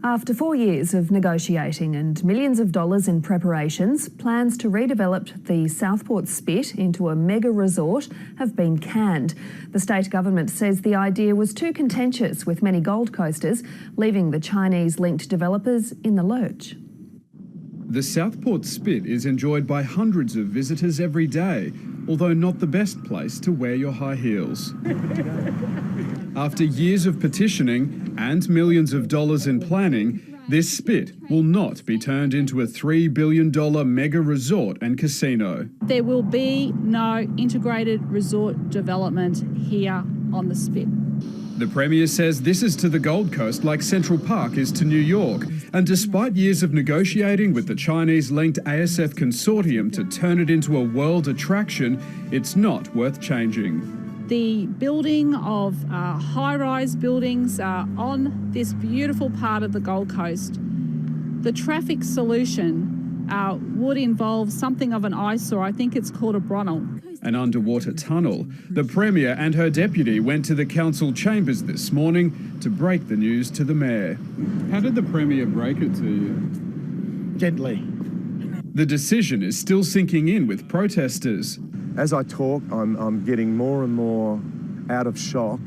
After 4 years of negotiating and millions of dollars in preparations, plans to redevelop the Southport Spit into a mega resort have been canned. The state government says the idea was too contentious with many Gold Coasters, leaving the Chinese-linked developers in the lurch. The Southport Spit is enjoyed by hundreds of visitors every day, although not the best place to wear your high heels. After years of petitioning and millions of dollars in planning, this spit will not be turned into a $3 billion mega resort and casino. There will be no integrated resort development here on the Spit. The Premier says this is to the Gold Coast like Central Park is to New York, and despite years of negotiating with the Chinese-linked ASF consortium to turn it into a world attraction, it's not worth changing. The building of high-rise buildings on this beautiful part of the Gold Coast, the traffic solution would involve something of an eyesore. I think it's called a Bronnell. An underwater tunnel. The Premier and her deputy went to the council chambers this morning to break the news to the Mayor. How did the Premier break it to you? Gently. The decision is still sinking in with protesters. As I talk, I'm getting more and more out of shock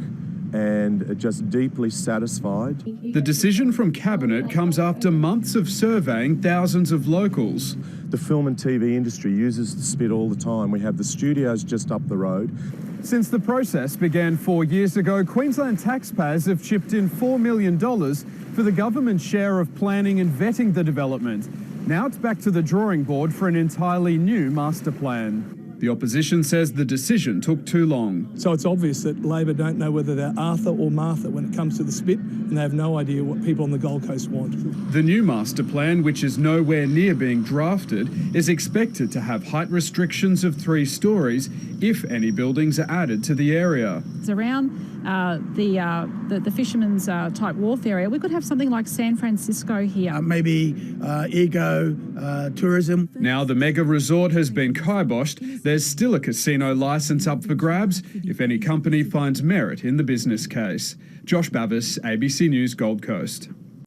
and just deeply satisfied. The decision from Cabinet comes after months of surveying thousands of locals. The film and TV industry uses the Spit all the time. We have the studios just up the road. Since the process began 4 years ago, Queensland taxpayers have chipped in $4 million for the government's share of planning and vetting the development. Now it's back to the drawing board for an entirely new master plan. The opposition says the decision took too long. So it's obvious that Labor don't know whether they're Arthur or Martha when it comes to the Spit, and they have no idea what people on the Gold Coast want. The new master plan, which is nowhere near being drafted, is expected to have height restrictions of 3 stories if any buildings are added to the area. It's around the fishermen's type wharf area. We could have something like San Francisco here. Maybe eco tourism. Now the mega resort has been kiboshed. There's still a casino licence up for grabs if any company finds merit in the business case. Josh Bavis, ABC News, Gold Coast.